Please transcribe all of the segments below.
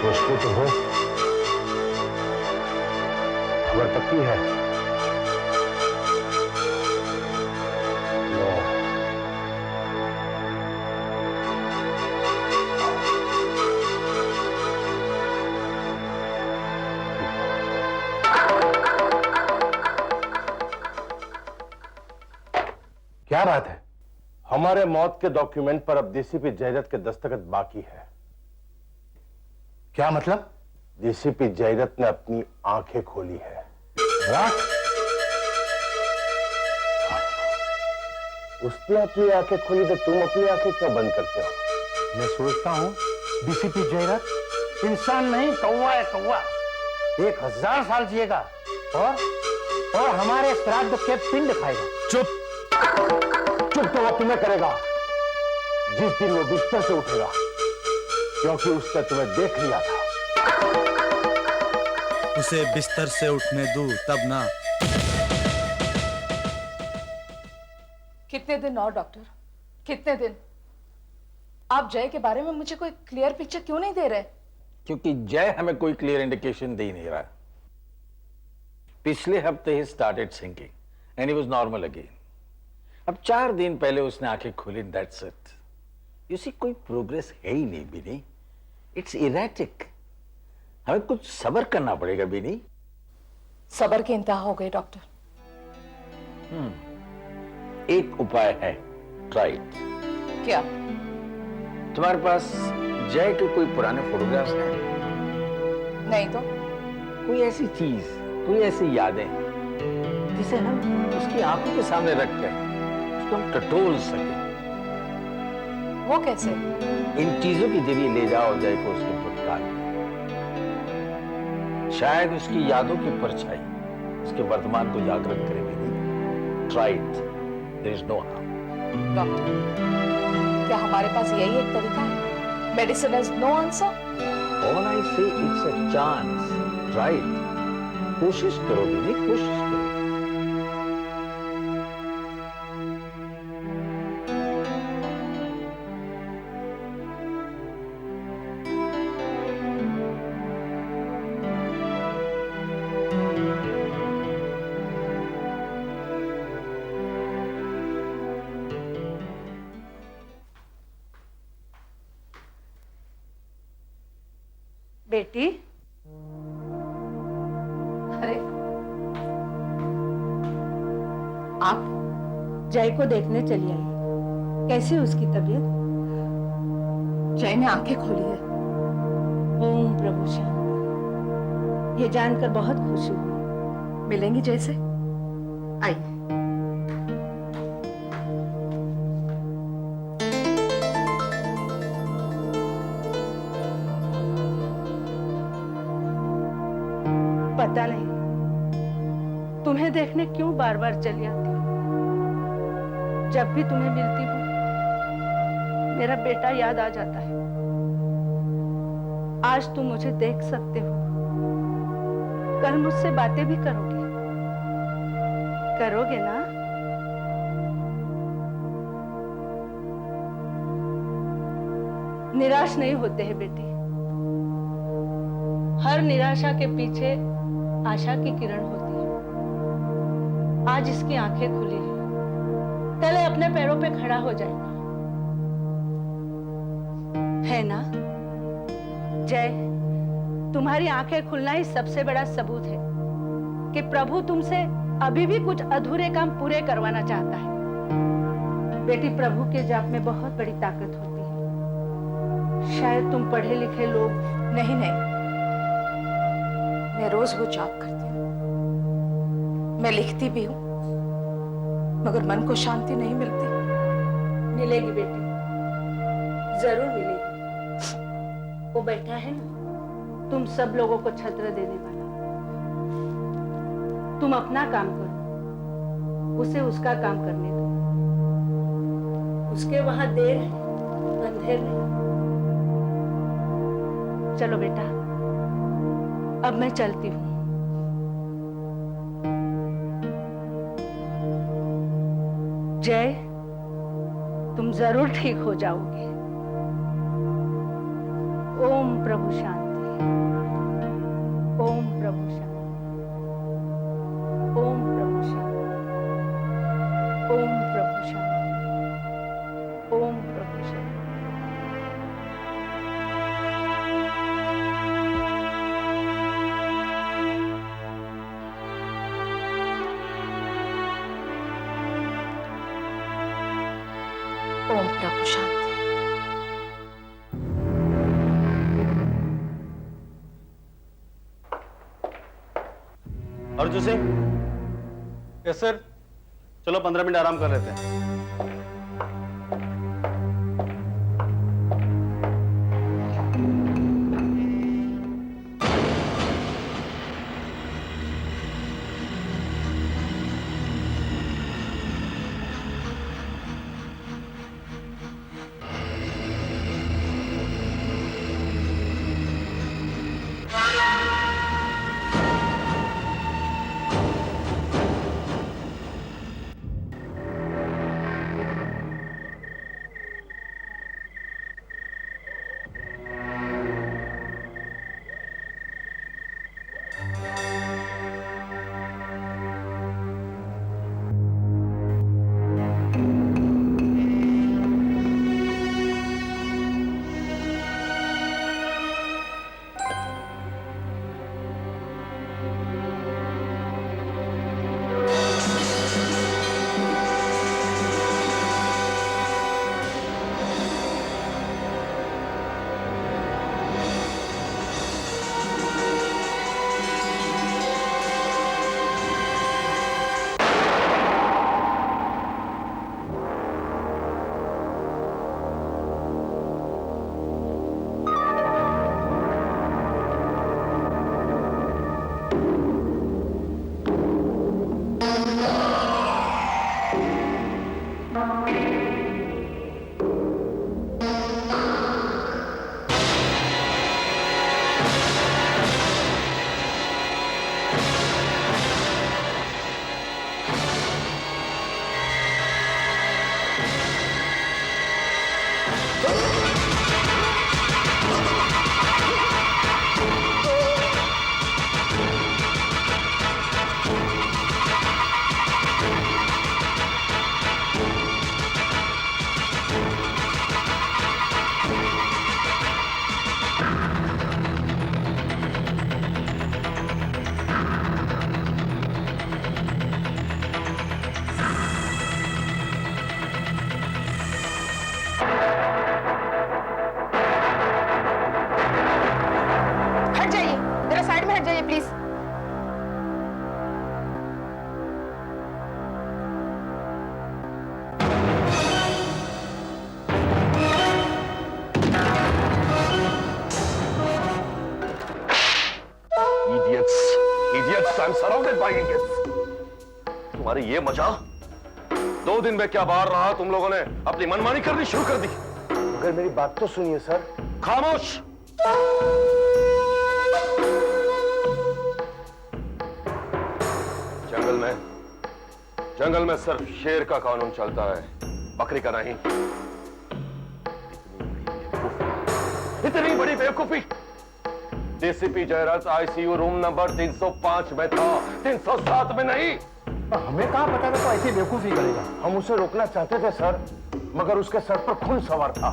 होश में तो हो, खबर पक्की है? नो। क्या बात है? हमारे मौत के डॉक्यूमेंट पर अब डीसीपी जयरत के दस्तखत बाकी है। क्या मतलब? डीसीपी जयरत ने अपनी आंखें खोली है। उसने अपनी आंखें खोली तो तुम अपनी आंखें क्यों बंद करते हो? मैं सोचता हूं डीसीपी जयरत इंसान नहीं, कौवा है, कौवा। 1000 साल जिएगा और हमारे श्राद्ध के पिंड खाएगा। चुप चुप तो वो तुम्हें करेगा जिस दिन वो बिस्तर से उठेगा, क्योंकि उसने तुम्हें देख लिया था। उसे बिस्तर से उठने दूं तब ना। कितने दिन और डॉक्टर, कितने दिन? आप जय के बारे में मुझे कोई क्लियर पिक्चर क्यों नहीं दे रहे? क्योंकि जय हमें कोई क्लियर इंडिकेशन दे ही नहीं रहा। पिछले हफ्ते ही started sinking and he was normal again. अब 4 दिन पहले उसने आंखें खोली, दैट्स इट। यू सी, कोई प्रोग्रेस है ही नहीं बिनी। It's erratic. हमें कुछ सब्र करना पड़ेगा बिनी। सब्र के इंतहा हो गए डॉक्टर। एक उपाय है, ट्राई इट। क्या? तुम्हारे पास जय के कोई पुराने फोटोग्राफ्स हैं? नहीं तो? कोई ऐसी चीज, कोई ऐसी यादें जिसे हम उसकी आंखों के सामने रखकर उसको हम टटोल सके। वो कैसे? इन चीजों के जरिए ले जाओ जय को उसके भूतकाल में। शायद उसकी यादों की परछाई उसके वर्तमान को जागृत करेगी। नहीं, try it, there is no harm. Doctor, क्या हमारे पास यही एक तरीका है? Medicine is no answer. All I say it's a chance, try it. कोशिश करो बेबी, कोशिश करो। बेटी, अरे आप जय को देखने चली आई। कैसी है उसकी तबीयत? जय ने आंखें खोली है। ओम प्रभु शांति। ये जानकर बहुत खुशी हुई। मिलेंगी जैसे? आइए। पता नहीं तुम्हें देखने क्यों बार बार चली आती हूँ। जब भी तुम्हें मिलती हूँ मेरा बेटा याद आ जाता है। आज तुम मुझे देख सकते हो, कल मुझसे बातें भी करोगे। करोगे ना? निराश नहीं होते हैं बेटी। हर निराशा के पीछे आशा की किरण होती है। आज इसकी आंखें खुली हैं, कल अपने पैरों पे खड़ा हो जाएगा, है ना? जय, तुम्हारी आंखें खुलना ही सबसे बड़ा सबूत है कि प्रभु तुमसे अभी भी कुछ अधूरे काम पूरे करवाना चाहता है। बेटी, प्रभु के जाप में बहुत बड़ी ताकत होती है। शायद तुम पढ़े लिखे लोग। नहीं नहीं, मैं रोज वो जाप करती हूँ, मैं लिखती भी हूँ, मगर मन को शांति नहीं मिलती। मिलेगी बेटी, जरूर मिलेगी। वो बैठा है ना, तुम सब लोगों को छत्र देने वाला। तुम अपना काम करो, उसे उसका काम करने दो। उसके वहां देर है, अंधेर नहीं। चलो बेटा, अब मैं चलती हूँ। जय, तुम जरूर ठीक हो जाओगे। ओम प्रभु शांति। ओम प्रभु शांति, ओम प्रभु शांति, ओम प्रभु शांति, ओम प्रभु शांति। ओम प्रभु शांति। Arjun Singh, yes sir. चलो 15 मिनट आराम कर लेते हैं। I'm surrounded by idiots. तुम्हारी ये मजा? 2 दिन में क्या बाहर रहा, तुम लोगों ने अपनी मनमानी करनी शुरू कर दी। मगर मेरी बात तो सुनिए सर। खामोश। जंगल में सिर्फ शेर का कानून चलता है, बकरी का नहीं। इतनी बड़ी बेवकूफी। DCP Jayraj ICU room number 305 में था, 307 में नहीं। हमें कहां पता था तो ऐसी बेवकूफी करेगा। हम उसे रोकना चाहते थे सर, मगर उसके सर पर खून सवार था।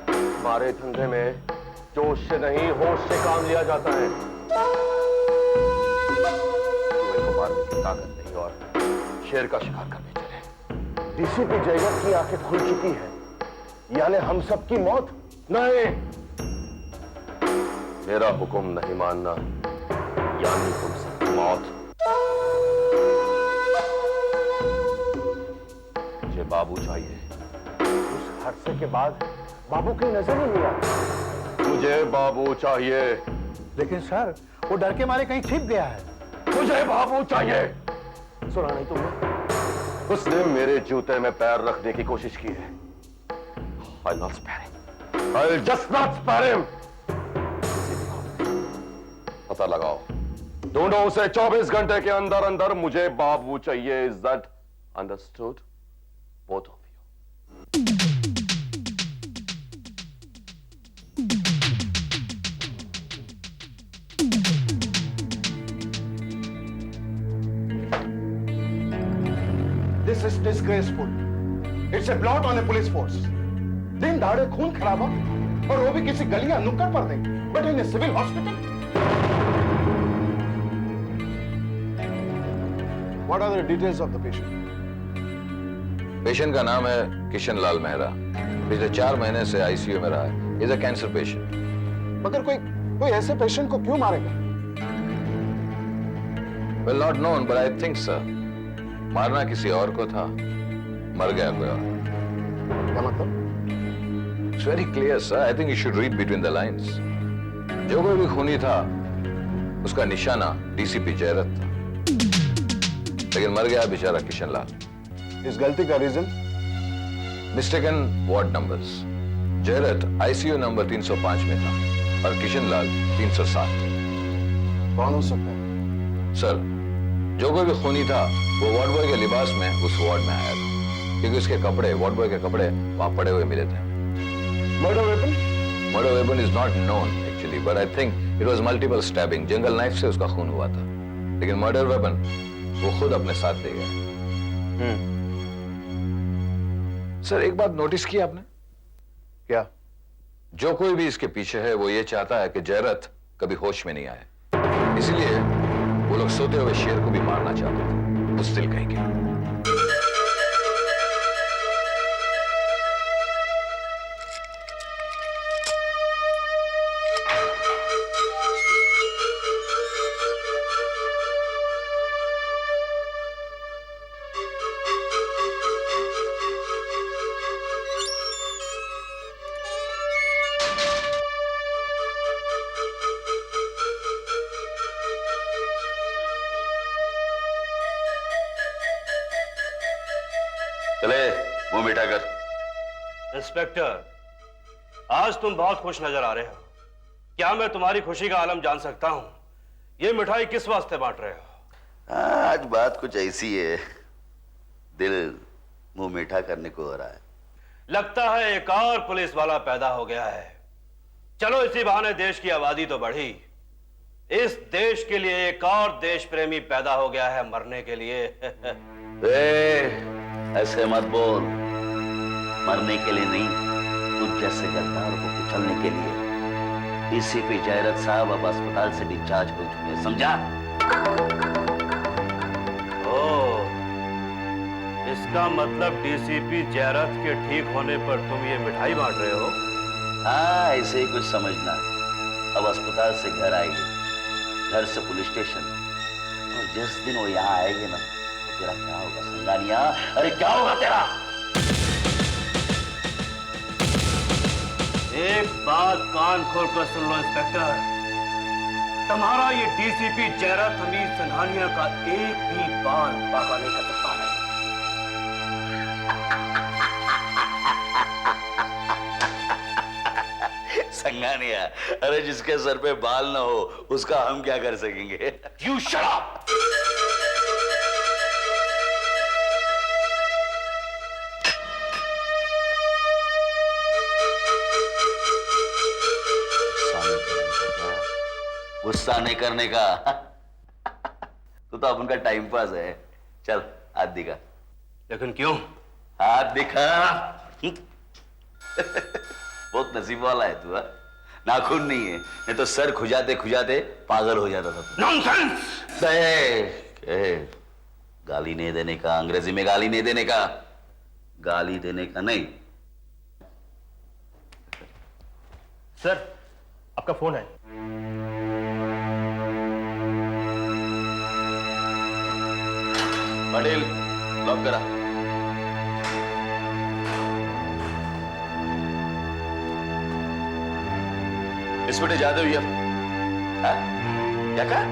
हमारे धंधे में जोश से नहीं, होश से काम लिया जाता है। तुम्हें को मारने की ताकत नहीं और शेर का शिकार करने चले। डीसीपी जयराज की आंखें खुल चुकी है, यानी हम सबकी मौत। नहीं, मेरा हुक्म नहीं मानना यानी तुम सबकी मौत। मुझे बाबू चाहिए। उस हादसे के बाद बाबू की नजर ही नहीं आती। मुझे बाबू चाहिए। लेकिन सर, वो डर के मारे कहीं छिप गया है। मुझे बाबू चाहिए। सुना नहीं तुमने? उसने मेरे जूते में पैर रखने की कोशिश की है। I'll not spare him. I'll just not spare him. पता लगाओ, ढूंढो उसे। 24 घंटे के अंदर अंदर मुझे बाबू चाहिए। Is that understood? Both of you. This is disgraceful. It's a blot on a police force. दिन दहाड़े खून खराबा और वो भी किसी गलियां नुक्कड़ पर नहीं, but in a civil hospital. What are the details of the patient? Patient का नाम है किशन लाल मेहरा। पिछले 4 महीने से आईसीयू में रहा है। Is a cancer patient. मगर कोई ऐसे पेशेंट को क्यों मारेगा? Well not known but I think sir मारना किसी और को था, मर गया कोई और। क्या मतलब? It's very clear sir. I think you should read between the lines. जो कोई भी खूनी था उसका निशाना डीसीपी जयरत था, लेकिन मर गया बेचारा किशन लाल। इस गलती का रीजन? Mistaken ward numbers. जयरत आईसीयू नंबर 305 में था और किशन लाल 307। कौन हो सकता है? सर, जो कोई भी खूनी था वो वार्ड बॉय के लिबास में उस वार्ड में आया था, क्योंकि उसके कपड़े, वार्ड बॉय के कपड़े वहां पड़े हुए मिले थे। Murder weapon? Murder weapon is not known actually, but I think it was multiple stabbing. Jungle knife से उसका खून हुआ था, लेकिन मर्डर वेपन वो खुद अपने साथ ले गया। सर, एक बात नोटिस की आपने? क्या? जो कोई भी इसके पीछे है वो ये चाहता है कि जयरत कभी होश में नहीं आए, इसलिए वो लोग सोते हुए शेर को भी मारना चाहते थे। बुज़दिल कहेंगे। चले मुंह मीठा कर। इंस्पेक्टर, आज तुम बहुत खुश नजर आ रहे हो। क्या मैं तुम्हारी खुशी का आलम जान सकता हूं? ये मिठाई किस वास्ते बांट रहे हो? आज बात कुछ ऐसी है, दिल मुंह मीठा करने को हो रहा है। लगता है एक और पुलिस वाला पैदा हो गया है। चलो इसी बहाने देश की आबादी तो बढ़ी। इस देश के लिए एक और देश प्रेमी पैदा हो गया है मरने के लिए। ऐसे मत बोल। मरने के लिए नहीं, तुझ जैसे गद्दार को कुचलने के लिए। डीसीपी जयरत साहब अब अस्पताल से डिस्चार्ज हो चुके हैं, समझा? ओह, इसका मतलब डीसीपी जयरत के ठीक होने पर तुम ये मिठाई बांट रहे हो? हाँ, ऐसे ही कुछ समझना। अब अस्पताल से घर आएगी, घर से पुलिस स्टेशन, और जिस दिन वो यहाँ आएगी ना, तेरा क्या होगा संगानिया? अरे क्या होगा तेरा? एक बात कान खोल कर सुन लो इंस्पेक्टर, तुम्हारा ये डीसीपी जयरत हमीद संघानिया का एक भी बाल बाका नहीं कर सकता है। संगानिया, अरे जिसके सर पे बाल ना हो उसका हम क्या कर सकेंगे? You shut up! गुस्सा नहीं करने का। तू तो अपन का टाइम पास है। चल हाथ दिखा। लेकिन क्यों? हाथ दिखा। बहुत नसीब वाला है तू। नाखून नहीं है, नहीं तो सर खुजाते खुजाते पागल हो जाता था तू। नॉनसेंस! गाली नहीं देने का, अंग्रेजी में गाली नहीं देने का, गाली देने का नहीं। सर, आपका फोन है। पटेल, लॉक करा। इंस्पेक्टर जादव ये क्या कहा?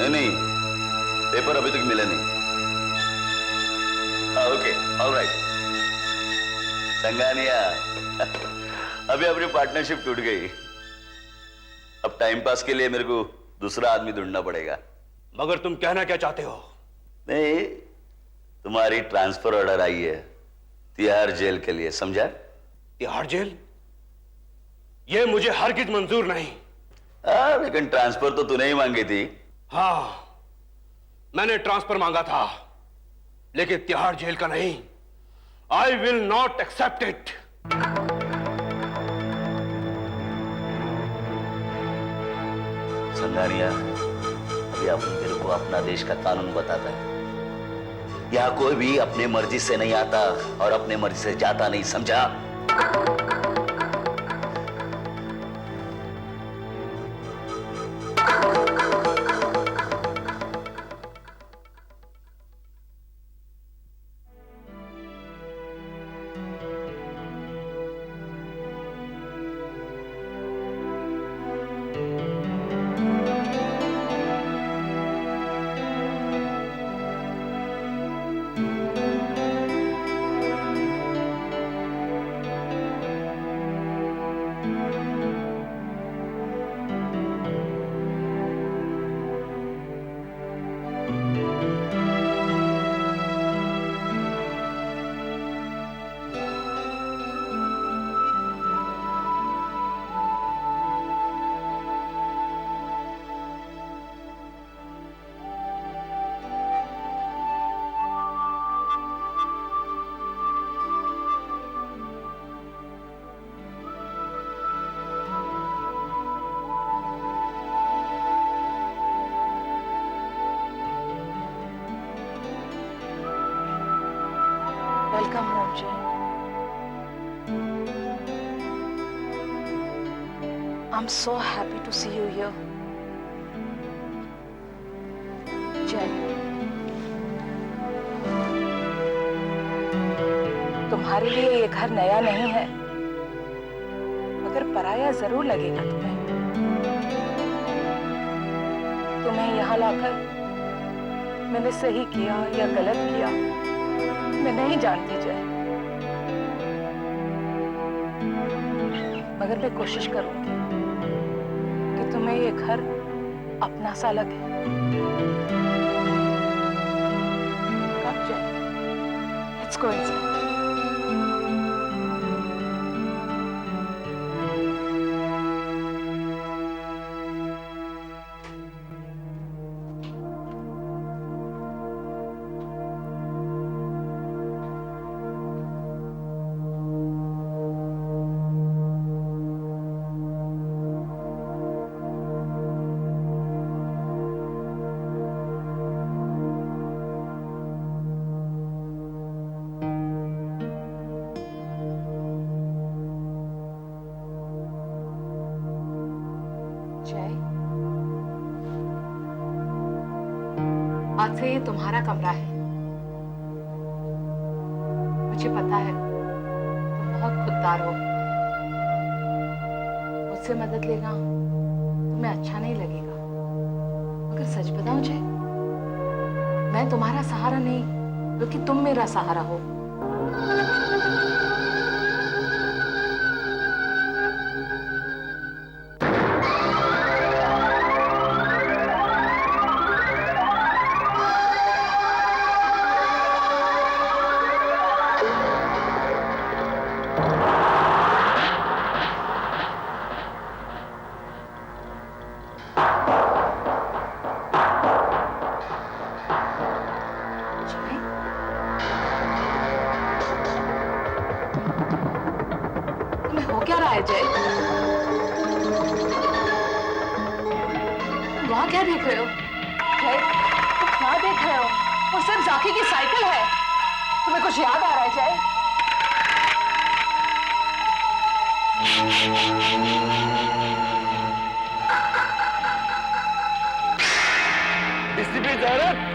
नहीं, पेपर अभी तक मिले नहीं। Okay, alright. संगानिया, अभी अपनी पार्टनरशिप टूट गई। अब टाइम पास के लिए मेरे को दूसरा आदमी ढूंढना पड़ेगा। मगर तुम कहना क्या चाहते हो? नहीं, तुम्हारी ट्रांसफर ऑर्डर आई है तिहाड़ जेल के लिए, समझा? तिहाड़ जेल? ये मुझे हरगिज मंजूर नहीं। लेकिन ट्रांसफर तो तूने ही मांगी थी। हाँ, मैंने ट्रांसफर मांगा था, लेकिन तिहाड़ जेल का नहीं। I will not accept it. Sangaria, अभी अपन तेरे को अपना देश का कानून बताता है। यहाँ कोई भी अपने मर्जी से नहीं आता और अपने मर्जी से जाता नहीं, समझा? Welcome home, Jay. I'm so happy to see you here. Jay, तुम्हारे लिए ये घर नया नहीं है, मगर पराया जरूर लगेगा तुम्हें। तुम्हें यहाँ लाकर मैंने सही किया या गलत किया मैं नहीं जानती जय, मगर मैं कोशिश करूंगी कि तुम्हें ये घर अपना सा लगे। Come, Jay. Let's go inside. आज से ये तुम्हारा कमरा है। मुझे पता है तुम बहुत खुददार हो, मुझसे मदद लेना तुम्हें अच्छा नहीं लगेगा, मगर सच बताऊं जय, मैं तुम्हारा सहारा नहीं बल्कि तुम मेरा सहारा हो। क्या रहा है जय? वहां क्या देख रहे हो? जय, तुम क्या देख रहे हो? वो सिर्फ जाकी की साइकिल है। तुम्हें कुछ याद आ रहा है जय? डीसीपी जयरत,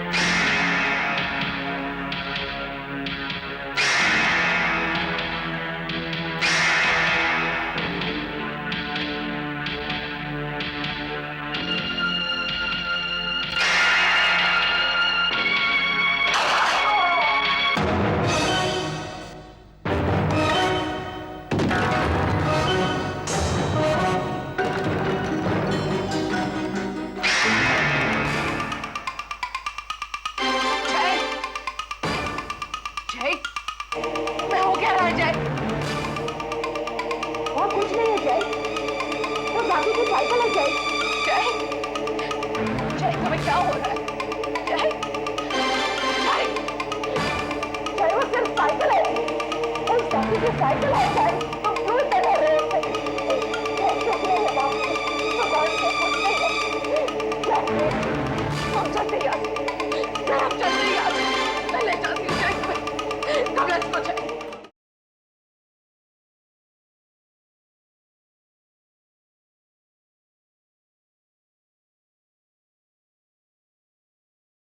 क्या हो रहा है? की साइकिल आ जाएगी।